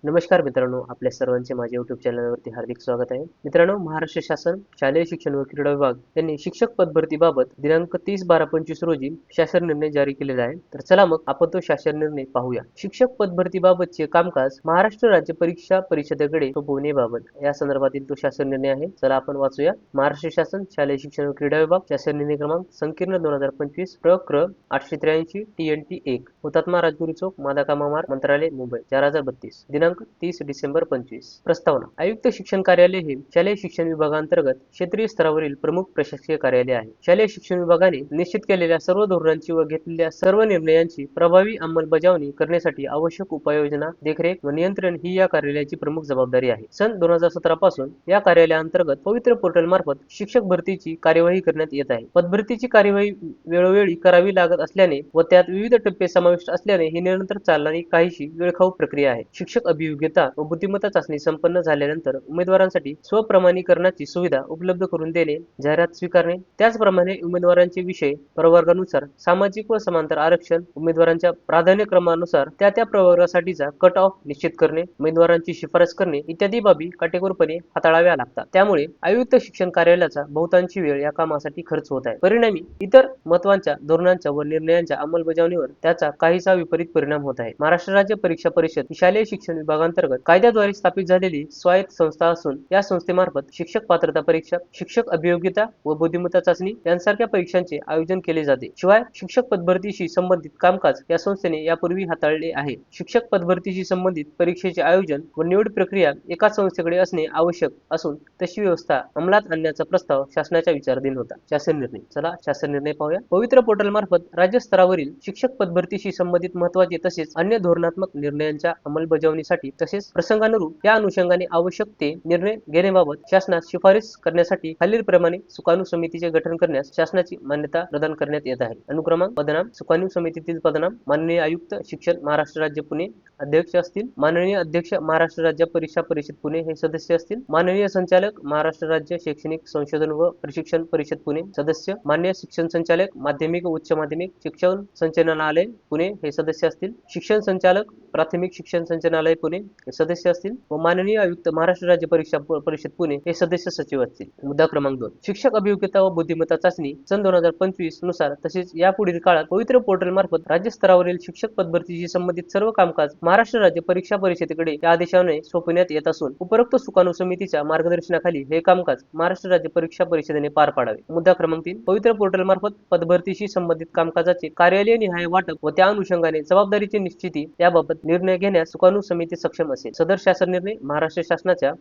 नमस्कार मित्रांनो, आपल्या सर्वांचे माझ्या YouTube चॅनलवरती हार्दिक स्वागत आहे. मित्रांनो, महाराष्ट्र शासन शालेय शिक्षण व क्रीडा विभाग यांनी शिक्षक पदभरतीबाबत दिनांक 30/12/25 रोजी शासन निर्णय जारी केलेला आहे. तर चला मग आपण तो शासन निर्णय पाहूया. शिक्षक पदभरतीबाबतचे कामकाज महाराष्ट्र राज्य परीक्षा परिषदेकडे सोपवण्याबाबत या संदर्भातील तो शासन निर्णय आहे. चला आपण वाचूया. महाराष्ट्र शासन शालेय शिक्षण व क्रीडा विभाग शासन निर्णय क्रमांक संकीर्ण 2025 प्र 883 TNT 1 हुतात्मा राजगुरू चौक मादाका महामार्ग मंत्रालय मुंबई 4032 दिनांक 30 डिसेंबर 25. प्रस्तावना. आयुक्त शिक्षण कार्यालय हे शालेय शिक्षण विभागांतर्गत क्षेत्रीय स्तरावरील प्रमुख प्रशासकीय कार्यालय आहे. शालेय शिक्षण विभागाने निश्चित केलेल्या सर्व धोरणांची व घेतलेल्या सर्व निर्णयांची प्रभावी अंमलबजावणी करण्यासाठी आवश्यक उपाययोजना, देखरेख व नियंत्रण ही या कार्यालयाची प्रमुख जबाबदारी आहे. सन 2017 पासून या कार्यालयाअंतर्गत पवित्र पोर्टल मार्फत शिक्षक भरतीची कार्यवाही करण्यात येत आहे. पदभरतीची कार्यवाही वेळोवेळी करावी लागत असल्याने व त्यात विविध टप्पे समाविष्ट असल्याने ही निरंतर चालणारी काहीशी वेळखाऊ प्रक्रिया आहे. शिक्षक अभियोग्यता व बुद्धिमत्ता चाचणी संपन्न झाल्यानंतर उमेदवारांसाठी स्वप्रमाणीकरणाची सुविधा उपलब्ध करून देणे, जाहिरात स्वीकारणे, त्याचप्रमाणे उमेदवारांचे विषय प्रवर्गानुसार सामाजिक व समांतर आरक्षण, उमेदवारांच्या प्राधान्यक्रमानुसार त्या प्रवर्गासाठीचा कट ऑफ निश्चित करणे, उमेदवारांची शिफारस करणे इत्यादी बाबी काटेकोरपणे हाताळाव्या लागतात. त्यामुळे आयुक्त शिक्षण कार्यालयाचा बहुतांशी वेळ या कामासाठी खर्च होत आहे. परिणामी इतर महत्त्वाच्या धोरणांच्या व निर्णयांच्या अंमलबजावणीवर त्याचा काहीसा विपरीत परिणाम होत आहे. महाराष्ट्र राज्य परीक्षा परिषद ही शालेय शिक्षण विभागांतर्गत कायद्याद्वारे स्थापित झालेली स्वायत्त संस्था असून या संस्थेमार्फत शिक्षक पात्रता परीक्षा, शिक्षक अभियोग्यता व बुद्धिमत्ता चाचणी यांसारख्या परीक्षांचे आयोजन केले जाते. शिवाय शिक्षक पदभरतीशी संबंधित कामकाज या संस्थेने यापूर्वी हाताळले आहे. शिक्षक पदभरतीशी संबंधित परीक्षेचे आयोजन व निवड प्रक्रिया एकाच संस्थेकडे असणे आवश्यक असून तशी व्यवस्था अंमलात आणण्याचा प्रस्ताव शासनाच्या विचाराधीन होता. शासन निर्णय. चला शासन निर्णय पाहूया. पवित्र पोर्टल मार्फत राज्य स्तरावरील शिक्षक पदभरतीशी संबंधित महत्त्वाचे तसेच अन्य धोरणात्मक निर्णयांच्या अंमलबजावणीसाठी तसेच प्रसंगानुरूप या अनुषंगाने आवश्यक ते निर्णय घेण्याबाबत शासनास शिफारस करण्यासाठी खालीलप्रमाणे सुकाणू समितीचे गठन करण्यास शासनाची मान्यता प्रदान करण्यात येत आहे. अनुक्रमांक. पदनाम. सुकाणू समितीतील पदनाम माननीय आयुक्त शिक्षण महाराष्ट्र राज्य पुणे अध्यक्ष असतील. माननीय अध्यक्ष महाराष्ट्र राज्य परीक्षा परिषद पुणे हे सदस्य असतील. माननीय संचालक महाराष्ट्र राज्य शैक्षणिक संशोधन व प्रशिक्षण परिषद पुणे सदस्य. मान्य शिक्षण संचालक माध्यमिक व उच्च माध्यमिक शिक्षण संचालनालय पुणे हे सदस्य असतील. शिक्षण संचालक प्राथमिक शिक्षण संचालनालय पुणे हे सदस्य असतील व माननीय आयुक्त महाराष्ट्र राज्य परीक्षा परिषद पुणे हे सदस्य सचिव असतील. मुद्दा क्रमांक 2. शिक्षक अभियोग्यता व बुद्धिमत्ता चाचणी सन 2025 नुसार तसेच यापुढील काळात पवित्र पोर्टल मार्फत राज्य स्तरावरील शिक्षक पदभरतीशी संबंधित सर्व कामकाज महाराष्ट्र राज्य परीक्षा परिषदेकडे या आदेशाने सोपविण्यात येत असून उपरोक्त सुकाणू समितीच्या मार्गदर्शनाखाली हे कामकाज महाराष्ट्र राज्य परीक्षा परिषदेने पार पाडावे. मुद्दा क्रमांक 3. पवित्र पोर्टल मार्फत पदभरतीशी संबंधित कामकाजाचे कार्यालय निहाय वाटप व त्या अनुषंगाने जबाबदारीची निश्चिती याबाबत निर्णय घेण्यास सुकाणू समिती सक्षम असेल. सदर शासन निर्णय महाराष्ट्र शासनाच्या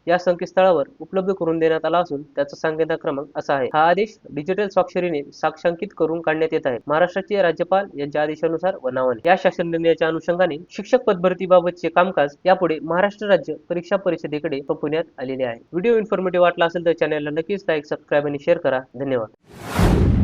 या संकेतस्थळावर उपलब्ध करून देण्यात आला असून त्याचा संकेत क्रमांक असा आहे. हा आदेश डिजिटल स्वाक्षरीने साक्षांकित करून काढण्यात येत आहे. महाराष्ट्राचे राज्यपाल यांच्या आदेशानुसार व नावाने. या शासन निर्णयाच्या अनुषंगाने शिक्षक पदभरतीबाबतचे कामकाज यापुढे महाराष्ट्र राज्य परीक्षा परिषदेकडे सोपवण्यात आलेले आहे. व्हिडिओ इन्फॉर्मेटिव्ह वाटला असेल तर चॅनलला नक्कीच लाईक, सबस्क्राईब आणि शेअर करा. धन्यवाद.